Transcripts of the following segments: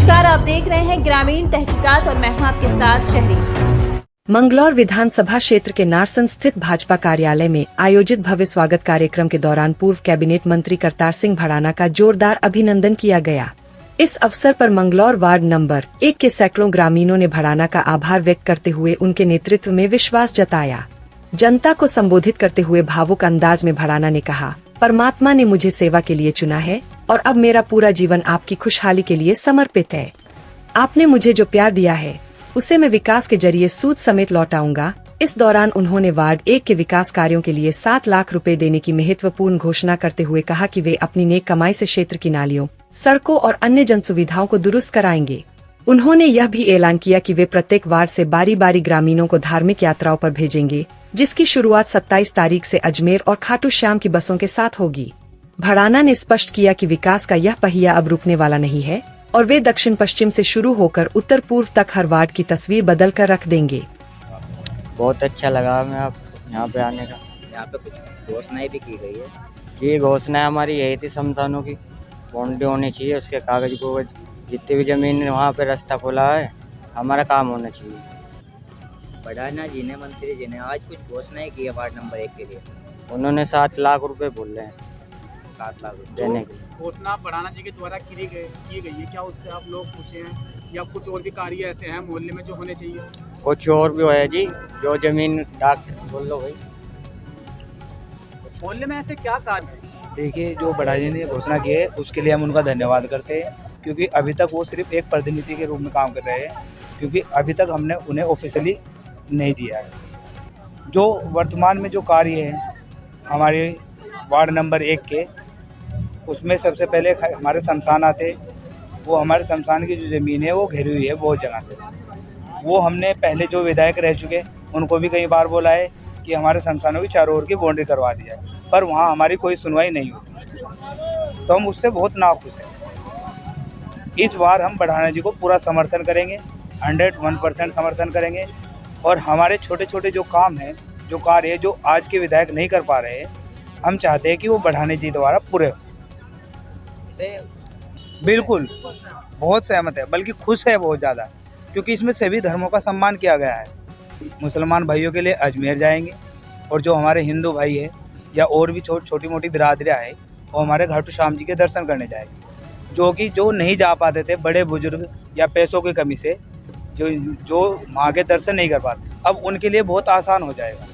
नमस्कार, आप देख रहे हैं ग्रामीण तहकीकात और मैं हूं आपके साथ शहरी। मंगलौर विधानसभा क्षेत्र के नारसन स्थित भाजपा कार्यालय में आयोजित भव्य स्वागत कार्यक्रम के दौरान पूर्व कैबिनेट मंत्री करतार सिंह भड़ाना का जोरदार अभिनंदन किया गया। इस अवसर पर मंगलौर वार्ड नंबर 1 के सैकड़ों ग्रामीणों ने भड़ाना का आभार व्यक्त करते हुए उनके नेतृत्व में विश्वास जताया। जनता को संबोधित करते हुए भावुक अंदाज में भड़ाना ने कहा, परमात्मा ने मुझे सेवा के लिए चुना है और अब मेरा पूरा जीवन आपकी खुशहाली के लिए समर्पित है। आपने मुझे जो प्यार दिया है उसे मैं विकास के जरिए सूद समेत लौटाऊंगा। इस दौरान उन्होंने वार्ड 1 के विकास कार्यों के लिए 7 लाख रुपए देने की महत्वपूर्ण घोषणा करते हुए कहा कि वे अपनी नेक कमाई से क्षेत्र की नालियों, सड़कों और अन्य जन सुविधाओं को दुरुस्त कराएंगे। उन्होंने यह भी ऐलान किया कि वे प्रत्येक वार्ड से बारी बारी ग्रामीणों को धार्मिक यात्राओं पर भेजेंगे, जिसकी शुरुआत 27 तारीख से अजमेर और खाटू श्याम की बसों के साथ होगी। भड़ाना ने स्पष्ट किया कि विकास का यह पहिया अब रुकने वाला नहीं है और वे दक्षिण पश्चिम से शुरू होकर उत्तर पूर्व तक हर वार्ड की तस्वीर बदल कर रख देंगे। बहुत अच्छा लगा हमें आप यहाँ पे आने का। यहाँ पे कुछ घोषणाएं भी की गई है। ये घोषणा हमारी यही थी, शमशानों की बाउंड्री होनी चाहिए, उसके कागज को जितनी भी जमीन वहाँ पे रास्ता खोला है हमारा काम होना चाहिए। भड़ाना जी ने, मंत्री जी ने आज कुछ घोषणाएं की है वार्ड नंबर 1 के लिए। उन्होंने 7 लाख रुपए बोल रहे हैं 7 लाख देने के। घोषणा भड़ाना जी के द्वारा की गई है, क्या उससे आप लोग खुश हैं या कुछ और भी कार्य ऐसे हैं मोहल्ले में जो होने चाहिए? कुछ और भी है जी, जो जमीन डॉक्टर बोल लो भाई। मोहल्ले में ऐसे क्या कार्य है? देखिए, जो भड़ाना जी ने घोषणा की है उसके लिए हम उनका धन्यवाद करते हैं, क्योंकि अभी तक वो सिर्फ एक प्रतिनिधि के रूप में काम कर रहे हैं, क्योंकि अभी तक हमने उन्हें ऑफिशियली नहीं दिया है। जो वर्तमान में जो कार्य है हमारे वार्ड नंबर 1 के, उसमें सबसे पहले हमारे शमशान आते। वो हमारे शमशान की जो ज़मीन है वो घिरी हुई है बहुत जगह से। वो हमने पहले जो विधायक रह चुके उनको भी कई बार बोला है कि हमारे शमशानों की चारों ओर की बाउंड्री करवा दी जाए, पर वहाँ हमारी कोई सुनवाई नहीं होती, तो हम उससे बहुत नाखुश हैं। इस बार हम भड़ाना जी को पूरा समर्थन करेंगे, 101% समर्थन करेंगे। और हमारे छोटे छोटे जो काम हैं, जो कार्य है, जो आज के विधायक नहीं कर पा रहे हैं, हम चाहते हैं कि वो भड़ाना जी द्वारा पूरे हो। बिल्कुल बहुत सहमत है, बल्कि खुश है बहुत ज़्यादा, क्योंकि इसमें सभी धर्मों का सम्मान किया गया है। मुसलमान भाइयों के लिए अजमेर जाएंगे और जो हमारे हिंदू भाई है या और भी छोटी मोटी बिरादरियाँ है वो हमारे खाटू श्याम जी के दर्शन करने जाएंगे, जो नहीं जा पाते थे, बड़े बुजुर्ग या पैसों की कमी से जो माँ के दर्शन नहीं कर पाते, अब उनके लिए बहुत आसान हो जाएगा।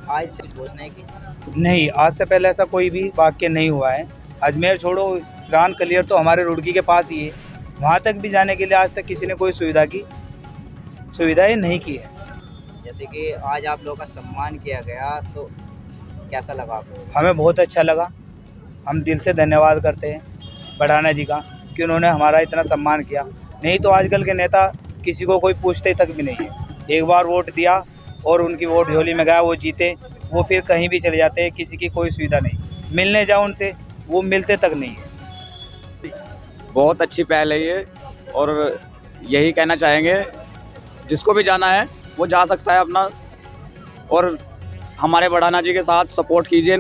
आज से घोषणाएं की नहीं, आज से पहले ऐसा कोई भी वाक्य नहीं हुआ है। अजमेर छोड़ो, रान कलियर तो हमारे रुड़की के पास ही है, वहाँ तक भी जाने के लिए आज तक किसी ने कोई सुविधाएं नहीं की है। जैसे कि आज आप लोगों का सम्मान किया गया, तो कैसा लगा आपको? हमें बहुत अच्छा लगा। हम दिल से धन्यवाद करते हैं भड़ाना जी का कि उन्होंने हमारा इतना सम्मान किया। नहीं तो आजकल के नेता किसी को कोई पूछते तक भी नहीं है। एक बार वोट दिया और उनकी वोट झोली में गया, वो जीते, वो फिर कहीं भी चले जाते हैं, किसी की कोई सुविधा नहीं। मिलने जाओ उनसे, वो मिलते तक नहीं है। बहुत अच्छी पहल है ये, और यही कहना चाहेंगे जिसको भी जाना है वो जा सकता है अपना, और हमारे भड़ाना जी के साथ सपोर्ट कीजिए,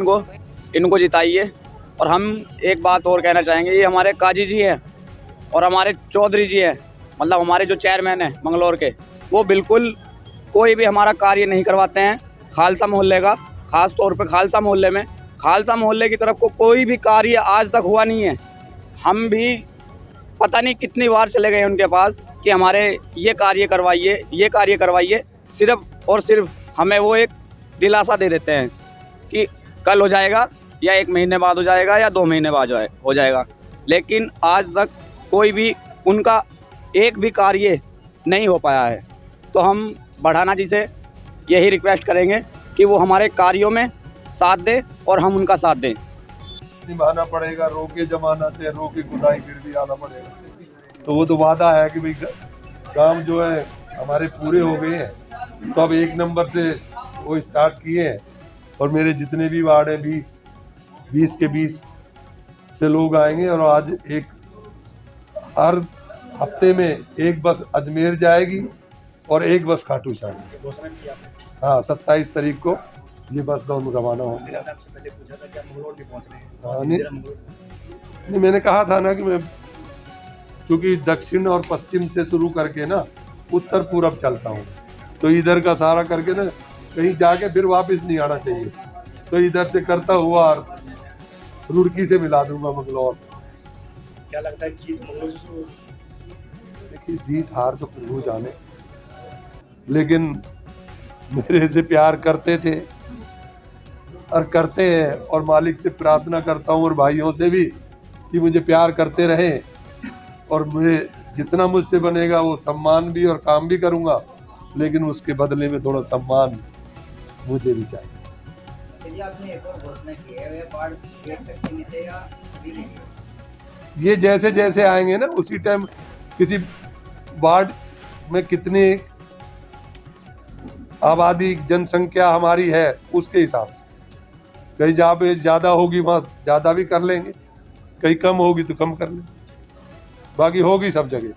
इनको जिताइए। और हम एक बात और कहना चाहेंगे, ये हमारे काजी जी हैं और हमारे चौधरी जी हैं, मतलब हमारे जो चेयरमैन हैं मंगलौर के, वो बिल्कुल कोई भी हमारा कार्य नहीं करवाते हैं खालसा मोहल्ले का। ख़ास तौर पे खालसा मोहल्ले में, खालसा मोहल्ले की तरफ को कोई भी कार्य आज तक हुआ नहीं है। हम भी पता नहीं कितनी बार चले गए उनके पास कि हमारे ये कार्य करवाइए, सिर्फ और सिर्फ हमें वो एक दिलासा दे देते हैं कि कल हो जाएगा, या 1 महीने बाद हो जाएगा, या 2 महीने बाद हो जाएगा। लेकिन आज तक कोई भी उनका एक भी कार्य नहीं हो पाया है। तो हम भड़ाना जी से यही रिक्वेस्ट करेंगे कि वो हमारे कार्यों में साथ दें और हम उनका साथ दें। निभाना पड़ेगा, रोके जमाना से रोके खुदाई फिर भी आना पड़ेगा। तो वो तो वादा है कि भाई काम जो है हमारे पूरे हो गए हैं, तो अब 1 नंबर से वो स्टार्ट किए हैं। और मेरे जितने भी वार्ड हैं 20 के 20 से लोग आएंगे, और आज हर हफ्ते में 1 बस अजमेर जाएगी और 1 बस खाटू श्याम। हाँ, 27 तारीख को ये बस दोनों रवाना होंगे। नहीं, मैंने कहा था ना कि मैं क्योंकि दक्षिण और पश्चिम से शुरू करके ना उत्तर पूरब चलता हूँ, तो इधर का सारा करके ना कहीं जाके फिर वापस नहीं आना चाहिए, तो इधर से करता हुआ रुड़की से मिला दूंगा मंगलौर। क्या लगता है जीत मंगलौर से शुरू होगी? देखिए जीत हार तो प्रभु जाने, लेकिन मेरे से प्यार करते थे और करते हैं, और मालिक से प्रार्थना करता हूँ और भाइयों से भी कि मुझे प्यार करते रहें, और मुझे जितना मुझसे बनेगा वो सम्मान भी और काम भी करूँगा, लेकिन उसके बदले में थोड़ा सम्मान मुझे भी चाहिए। यदि आपने एक और घोषणा की है, वह बाढ़ एक तक सीमित है या सभी के लिए? ये जैसे जैसे आएंगे ना उसी टाइम किसी वार्ड में कितनी आबादी जनसंख्या हमारी है उसके हिसाब से, कहीं जहाँ पे ज़्यादा होगी वहाँ ज़्यादा भी कर लेंगे, कहीं कम होगी तो कम कर लेंगे, बाकी होगी सब जगह।